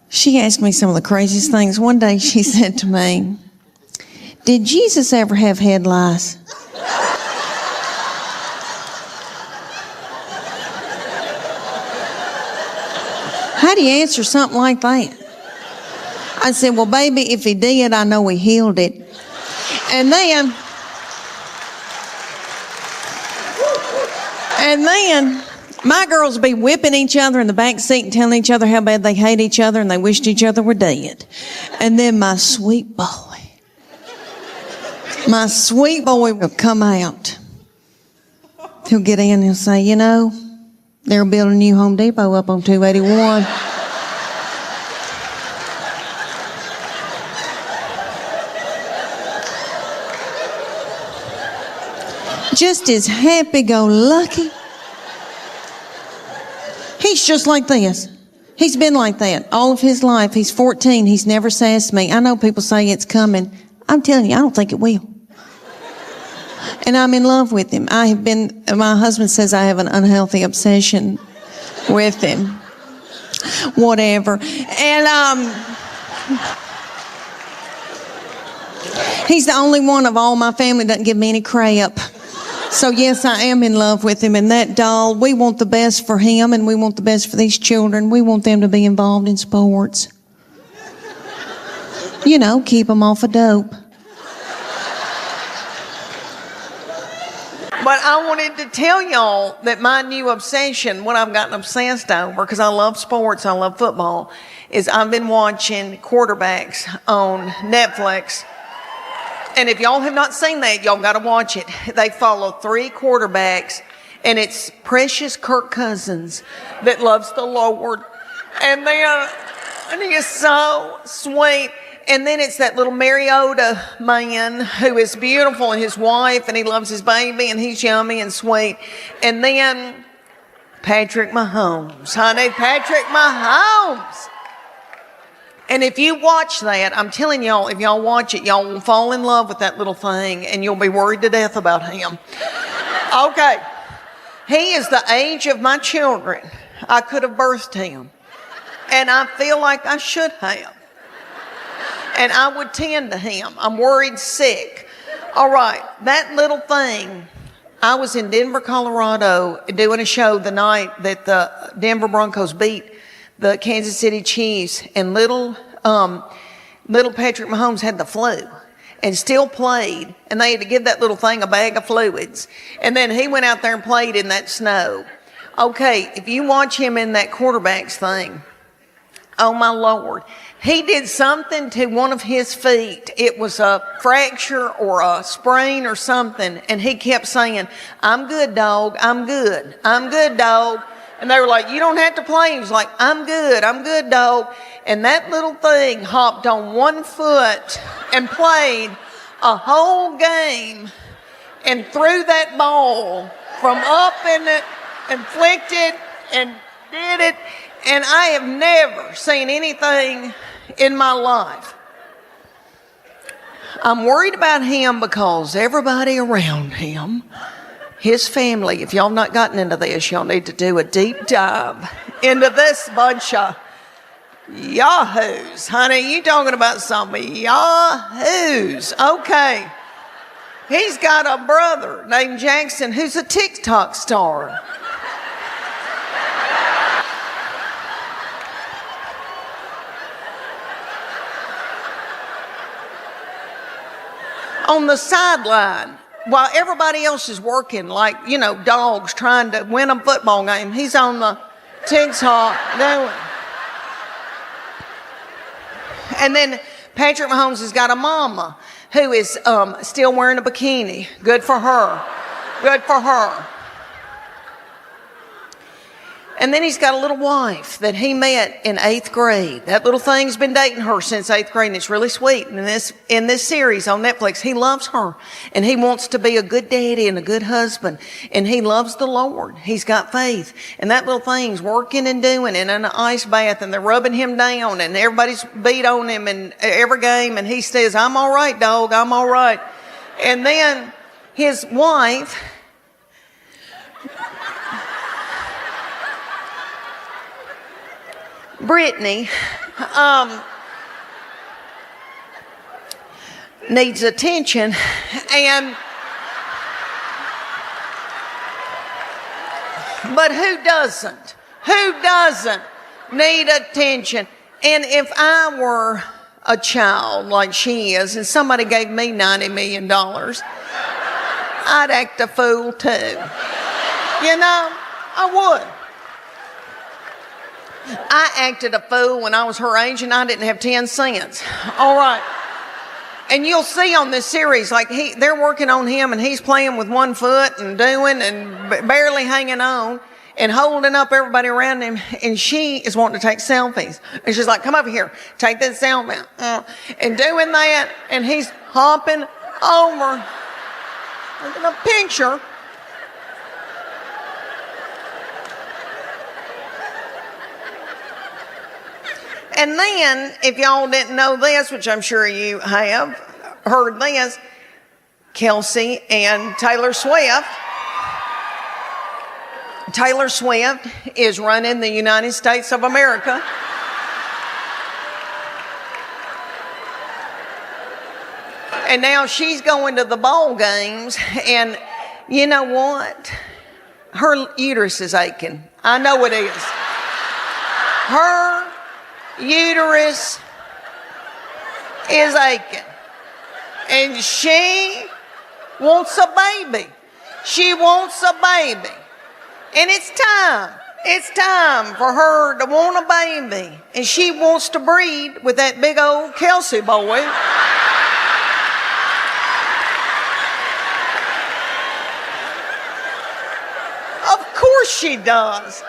She asked me some of the craziest things. One day she said to me, did Jesus ever have head lice? How do you answer something like that? I said, well, baby, if he did, I know he healed it. And then my girls would be whipping each other in the back seat and telling each other how bad they hate each other and they wished each other were dead. And then my sweet boy will come out. He'll get in and he'll say, you know, they're building a new Home Depot up on 281. Just as happy-go-lucky. He's just like this. He's been like that all of his life. He's 14. He's never sassed me. I know people say it's coming. I'm telling you, I don't think it will. And I'm in love with him. My husband says I have an unhealthy obsession with him. Whatever. And, he's the only one of all my family that doesn't give me any crap. So yes, I am in love with him. And that doll, we want the best for him and we want the best for these children. We want them to be involved in sports. You know, keep them off of dope. But I wanted to tell y'all that my new obsession, what I've gotten obsessed over, because I love sports, I love football, is I've been watching quarterbacks on Netflix. And if y'all have not seen that, y'all got to watch it. They follow 3 quarterbacks, and it's precious Kirk Cousins that loves the Lord. And he is so sweet. And then it's that little Mariota man who is beautiful, and his wife, and he loves his baby, and he's yummy and sweet. And then Patrick Mahomes, honey, Patrick Mahomes. And if you watch that, I'm telling y'all, if y'all watch it, y'all will fall in love with that little thing, and you'll be worried to death about him. Okay. He is the age of my children. I could have birthed him. And I feel like I should have. And I would tend to him. I'm worried sick. All right, that little thing. I was in Denver, Colorado, doing a show the night that the Denver Broncos beat the Kansas City Chiefs, and little Patrick Mahomes had the flu and still played, and they had to give that little thing a bag of fluids. And then he went out there and played in that snow. Okay, if you watch him in that quarterback's thing, oh my Lord, he did something to one of his feet. It was a fracture or a sprain or something, and he kept saying, I'm good, dog, I'm good, I'm good, dog. And they were like, you don't have to play. He was like, I'm good, dog. And that little thing hopped on one foot and played a whole game and threw that ball from up in it and flicked it and did it. And I have never seen anything in my life. I'm worried about him because everybody around him, his family, if y'all have not gotten into this, y'all need to do a deep dive into this bunch of yahoos. Honey, you talking about some yahoos. Okay. He's got a brother named Jackson who's a TikTok star. On the sideline, while everybody else is working, like, you know, dogs trying to win a football game, he's on the TikTok doing. And then Patrick Mahomes has got a mama who is still wearing a bikini. Good for her. Good for her. And then he's got a little wife that he met in 8th grade. That little thing's been dating her since 8th grade, and it's really sweet. And in this series on Netflix, he loves her, and he wants to be a good daddy and a good husband, and he loves the Lord. He's got faith, and that little thing's working and doing and in an ice bath, and they're rubbing him down, and everybody's beat on him in every game, and he says, "I'm all right, dog, I'm all right." And then his wife Brittany needs attention, but who doesn't? Who doesn't need attention? And if I were a child like she is, and somebody gave me $90 million, I'd act a fool too. You know, I would. I acted a fool when I was her age and I didn't have 10 cents. All right. And you'll see on this series, like they're working on him and he's playing with one foot and doing and barely hanging on and holding up everybody around him. And she is wanting to take selfies. And she's like, "Come over here, take that selfie." And doing that, and he's hopping over, taking a picture. And then, if y'all didn't know this, which I'm sure you have heard this, Kelsey and Taylor Swift. Taylor Swift is running the United States of America. And now she's going to the ball games, and you know what? Her uterus is aching. I know it is. Her uterus is aching, and she wants a baby. She wants a baby, and it's time. It's time for her to want a baby, and she wants to breed with that big old Kelsey boy. Of course she does.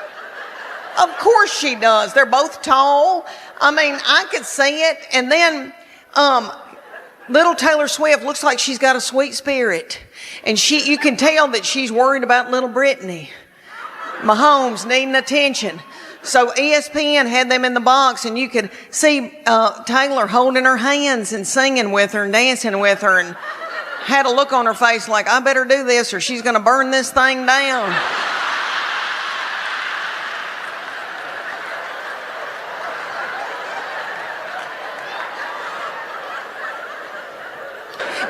Of course she does. They're both tall. I mean, I could see it. And then little Taylor Swift looks like she's got a sweet spirit. And you can tell that she's worried about little Brittany Mahomes needing attention. So ESPN had them in the box, and you could see Taylor holding her hands and singing with her and dancing with her, and had a look on her face like, "I better do this or she's going to burn this thing down."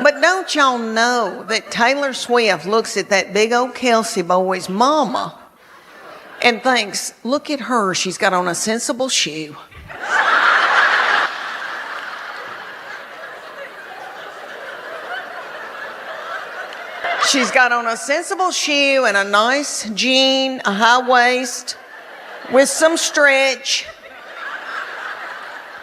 But don't y'all know that Taylor Swift looks at that big old Kelsey boy's mama and thinks, "Look at her, she's got on a sensible shoe." She's got on a sensible shoe and a nice jean, a high waist with some stretch.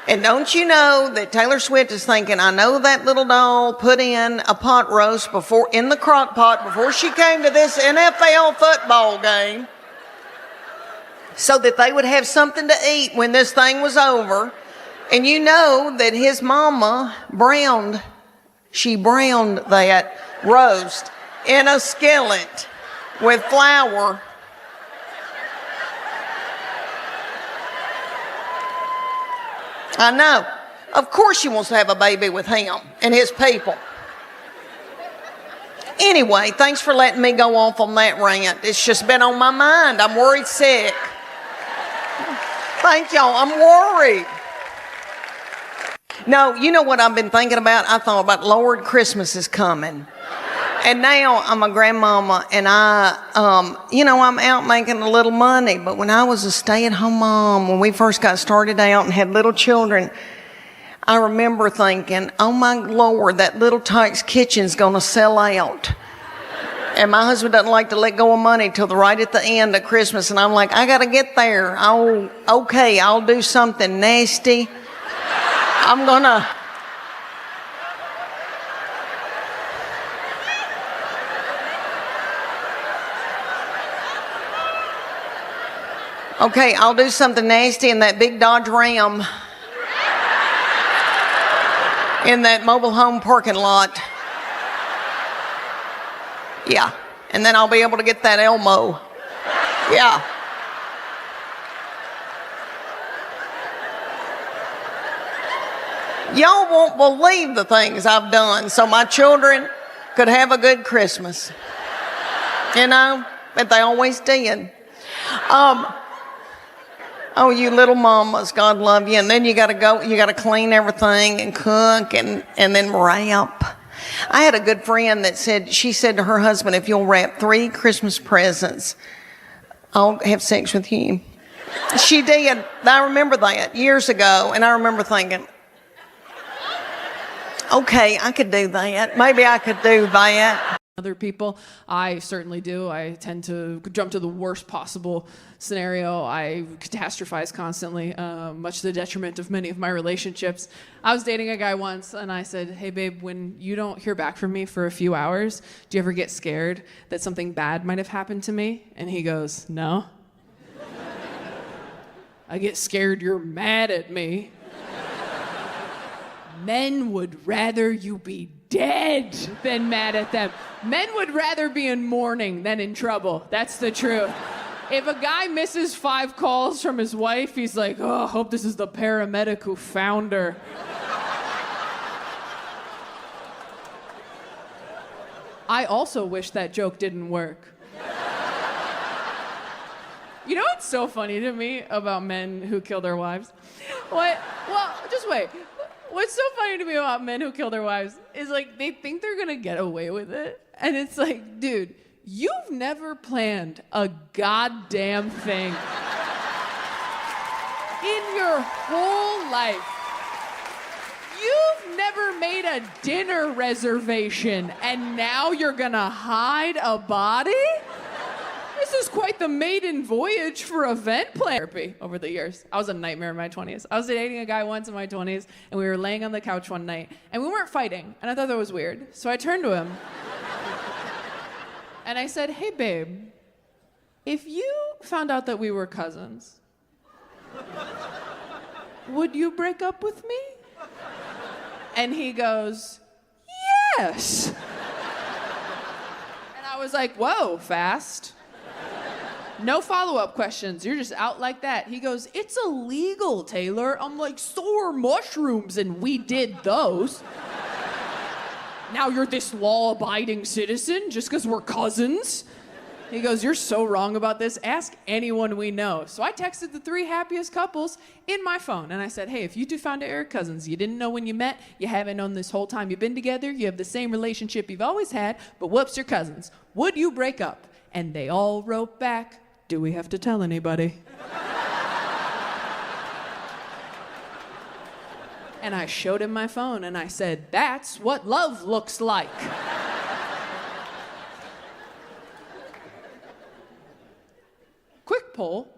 And don't you know that Taylor Swift is thinking, "I know that little doll put in a pot roast in the crock pot before she came to this NFL football game so that they would have something to eat when this thing was over." And you know that his mama browned that roast in a skillet with flour. I know. Of course she wants to have a baby with him and his people. Anyway, thanks for letting me go off on that rant. It's just been on my mind. I'm worried sick. Thank y'all. I'm worried. No, you know what I've been thinking about? I thought about, Lord, Christmas is coming. And now I'm a grandmama, and I'm out making a little money. But when I was a stay-at-home mom, when we first got started out and had little children, I remember thinking, "Oh my Lord, that Little Tykes kitchen's gonna sell out." And my husband doesn't like to let go of money till right at the end of Christmas. And I'm like, "I gotta get there. I'll do something nasty. I'm gonna Okay, I'll do something nasty in that big Dodge Ram in that mobile home parking lot. Yeah, and then I'll be able to get that Elmo. Yeah. Y'all won't believe the things I've done so my children could have a good Christmas. You know, but they always did. Oh, you little mamas, God love you. And then you gotta clean everything and cook and then wrap. I had a good friend that she said to her husband, if you'll wrap 3 Christmas presents, I'll have sex with you. She did. I remember that years ago, and I remember thinking, okay, I could do that. Maybe I could do that. Other people, I certainly do. I tend to jump to the worst possible scenario. I catastrophize constantly, much to the detriment of many of my relationships. I was dating a guy once, and I said, hey, babe, when you don't hear back from me for a few hours, do you ever get scared that something bad might have happened to me? And he goes, no. I get scared you're mad at me. Men would rather you be dead than mad at them. Men would rather be in mourning than in trouble. That's the truth. If a guy misses 5 calls from his wife, he's like, oh, I hope this is the paramedic who found her. I also wish that joke didn't work. You know what's so funny to me about men who kill their wives? What? Well, just wait. What's so funny to me about men who kill their wives is like they think they're gonna get away with it. And it's like, dude, you've never planned a goddamn thing in your whole life. You've never made a dinner reservation and now you're gonna hide a body? This is quite the maiden voyage for event therapy over the years. I was a nightmare in my 20s. I was dating a guy once in my 20s, and we were laying on the couch one night, and we weren't fighting, and I thought that was weird. So I turned to him, and I said, hey, babe, if you found out that we were cousins, would you break up with me? And he goes, yes. And I was like, whoa, fast. No follow-up questions. You're just out like that. He goes, it's illegal, Taylor. I'm like, so are mushrooms, and we did those. Now you're this law-abiding citizen just because we're cousins? He goes, you're so wrong about this. Ask anyone we know. So I texted the 3 happiest couples in my phone, and I said, hey, if you 2 found out you're cousins, you didn't know when you met, you haven't known this whole time you've been together, you have the same relationship you've always had, but whoops, you're cousins. Would you break up? And they all wrote back, do we have to tell anybody? And I showed him my phone and I said, that's what love looks like. Quick poll.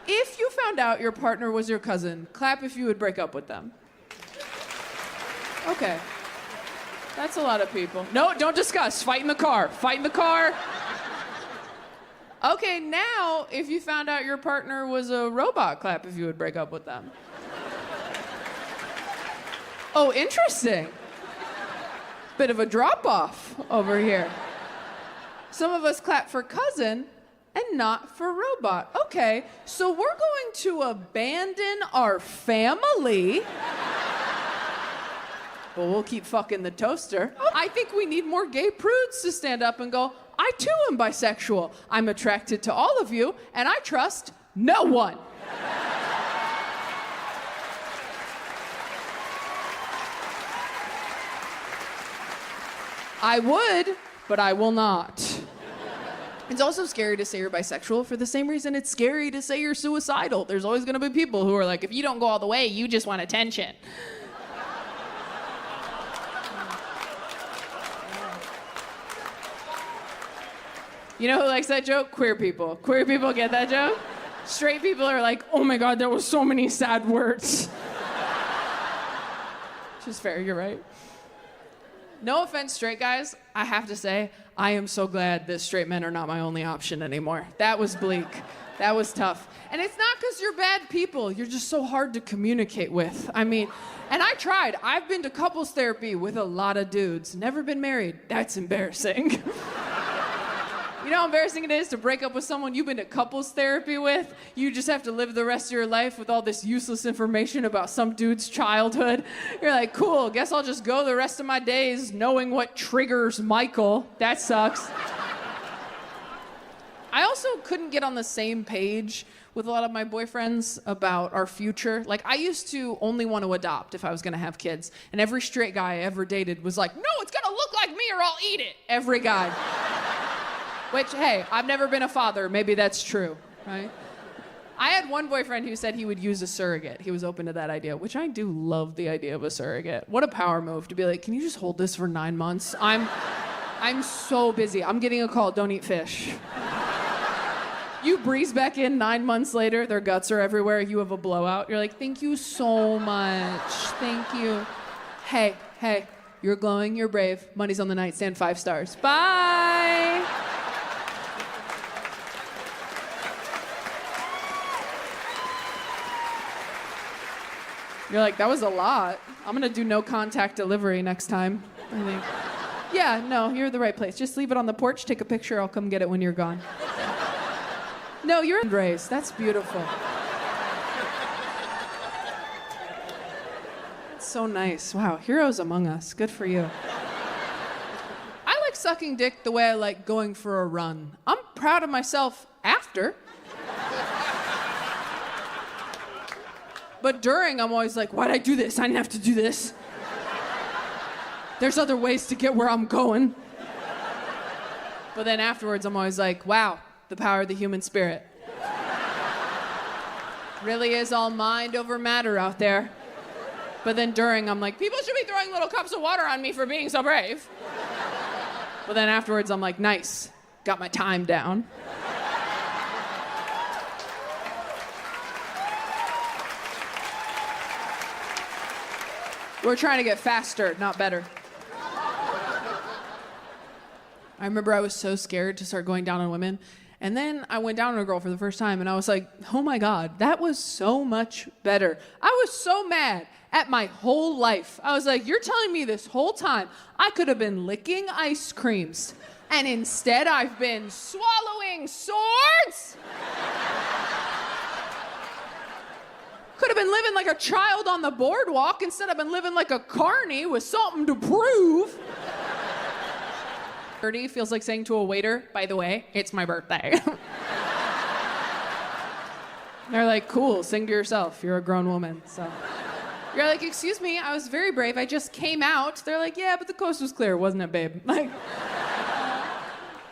If you found out your partner was your cousin, clap if you would break up with them. Okay. That's a lot of people. No, don't discuss. Fight in the car. Fight in the car. Okay, now, if you found out your partner was a robot, clap if you would break up with them. Oh, interesting. Bit of a drop-off over here. Some of us clap for cousin and not for robot. Okay, so we're going to abandon our family. Well, we'll keep fucking the toaster. I think we need more gay prudes to stand up and go, I too am bisexual. I'm attracted to all of you, and I trust no one. I would, but I will not. It's also scary to say you're bisexual for the same reason it's scary to say you're suicidal. There's always gonna be people who are like, if you don't go all the way, you just want attention. You know who likes that joke? Queer people. Queer people get that joke? Straight people are like, oh my God, there were so many sad words. Which is fair, you're right. No offense, straight guys. I have to say, I am so glad that straight men are not my only option anymore. That was bleak. That was tough. And it's not because you're bad people. You're just so hard to communicate with. I mean, and I tried. I've been to couples therapy with a lot of dudes. Never been married. That's embarrassing. You know how embarrassing it is to break up with someone you've been to couples therapy with? You just have to live the rest of your life with all this useless information about some dude's childhood. You're like, cool, guess I'll just go the rest of my days knowing what triggers Michael. That sucks. I also couldn't get on the same page with a lot of my boyfriends about our future. Like, I used to only want to adopt if I was going to have kids. And every straight guy I ever dated was like, no, it's going to look like me or I'll eat it. Every guy. Which, hey, I've never been a father. Maybe that's true, right? I had one boyfriend who said he would use a surrogate. He was open to that idea, which I do love the idea of a surrogate. What a power move to be like, can you just hold this for 9 months? I'm so busy. I'm getting a call. Don't eat fish. You breeze back in 9 months later, their guts are everywhere. You have a blowout. You're like, thank you so much. Thank you. Hey, you're glowing, you're brave. Money's on the nightstand, 5 stars. Bye. You're like, that was a lot. I'm gonna do no contact delivery next time, I think. Yeah, no, you're the right place. Just leave it on the porch, take a picture, I'll come get it when you're gone. No, you're in race. That's beautiful. That's so nice. Wow, heroes among us. Good for you. I like sucking dick the way I like going for a run. I'm proud of myself after. But during, I'm always like, why'd I do this? I didn't have to do this. There's other ways to get where I'm going. But then afterwards, I'm always like, wow, the power of the human spirit. Really is all mind over matter out there. But then during, I'm like, people should be throwing little cups of water on me for being so brave. But then afterwards, I'm like, nice, got my time down. We're trying to get faster, not better. I remember I was so scared to start going down on women. And then I went down on a girl for the first time, and I was like, oh my God, that was so much better. I was so mad at my whole life. I was like, you're telling me this whole time I could have been licking ice creams, and instead I've been swallowing swords? Could have been living like a child on the boardwalk. Instead, I've been living like a carny with something to prove. 30 feels like saying to a waiter, by the way, it's my birthday. They're like, cool, sing to yourself. You're a grown woman. So you're like, excuse me, I was very brave. I just came out. They're like, yeah, but the coast was clear, wasn't it, babe? Like,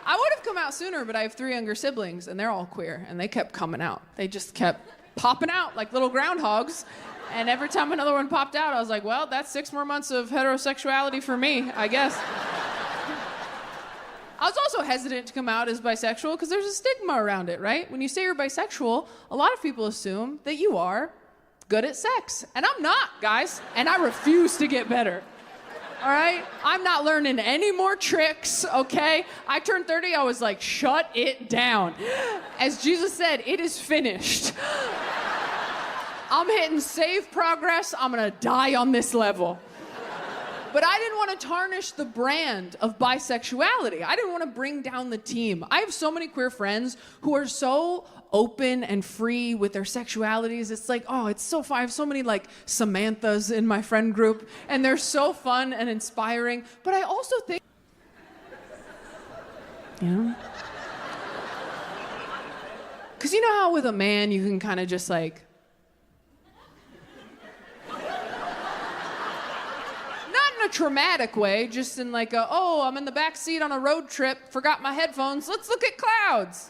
I would have come out sooner, but I have 3 younger siblings, and they're all queer, and they kept coming out. They just kept popping out like little groundhogs. And every time another one popped out, I was like, well, that's 6 more months of heterosexuality for me, I guess. I was also hesitant to come out as bisexual because there's a stigma around it, right? When you say you're bisexual, a lot of people assume that you are good at sex. And I'm not, guys. And I refuse to get better. All right? I'm not learning any more tricks, okay? I turned 30, I was like, shut it down. As Jesus said, it is finished. I'm hitting save progress. I'm gonna die on this level. But I didn't want to tarnish the brand of bisexuality. I didn't want to bring down the team. I have so many queer friends who are so open and free with their sexualities. It's like, oh, it's so fun. I have so many like Samanthas in my friend group, and they're so fun and inspiring. But I also think, you know? Because you know how with a man you can kind of just like, in a traumatic way, just in like a, oh, I'm in the back seat on a road trip, forgot my headphones, let's look at clouds.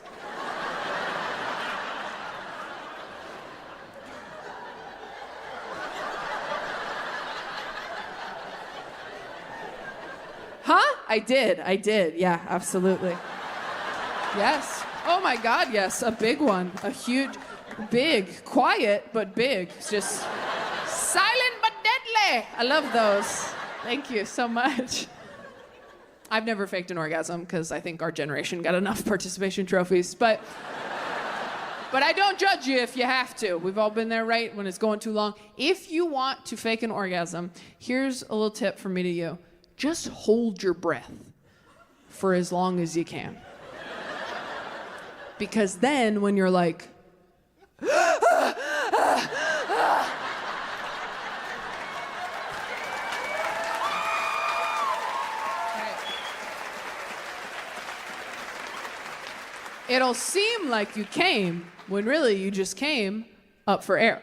Huh? I did, yeah, absolutely. Yes. Oh my God, yes, a big one, a huge, big, quiet, but big. It's just silent but deadly. I love those. Thank you so much. I've never faked an orgasm because I think our generation got enough participation trophies. But I don't judge you if you have to. We've all been there, right? When it's going too long. If you want to fake an orgasm, here's a little tip from me to you. Just hold your breath for as long as you can. Because then when you're like, it'll seem like you came when really you just came up for air.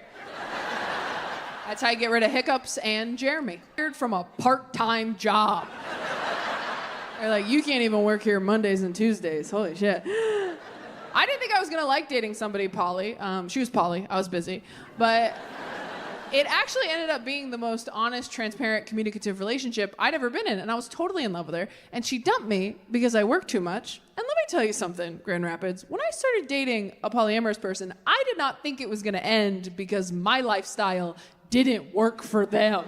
That's how you get rid of hiccups and Jeremy. From a part-time job. They're like, you can't even work here Mondays and Tuesdays. Holy shit. I didn't think I was gonna like dating somebody poly. She was poly, I was busy. But it actually ended up being the most honest, transparent, communicative relationship I'd ever been in. And I was totally in love with her. And she dumped me because I worked too much. And let me tell you something, Grand Rapids. When I started dating a polyamorous person, I did not think it was gonna end because my lifestyle didn't work for them.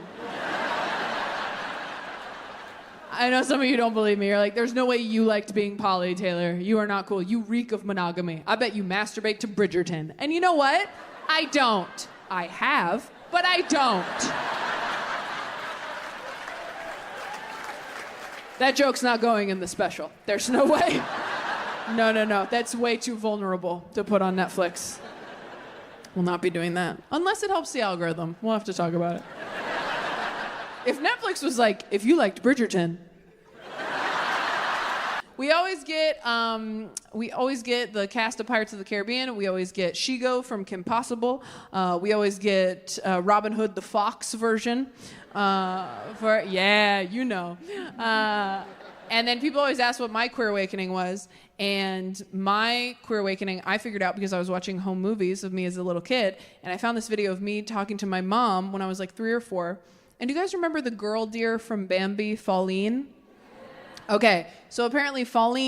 I know some of you don't believe me. You're like, there's no way you liked being poly, Taylor. You are not cool. You reek of monogamy. I bet you masturbate to Bridgerton. And you know what? I don't. I have, but I don't. That joke's not going in the special. There's no way. No. That's way too vulnerable to put on Netflix. We'll not be doing that. Unless it helps the algorithm. We'll have to talk about it. If Netflix was like, if you liked Bridgerton, we always get the cast of Pirates of the Caribbean. We always get Shigo from Kim Possible. We always get Robin Hood the Fox version. You know. And then people always ask what my queer awakening was. And my queer awakening, I figured out because I was watching home movies of me as a little kid. And I found this video of me talking to my mom when I was like 3 or 4. And do you guys remember the girl deer from Bambi, Pauline? Okay, so apparently Pauline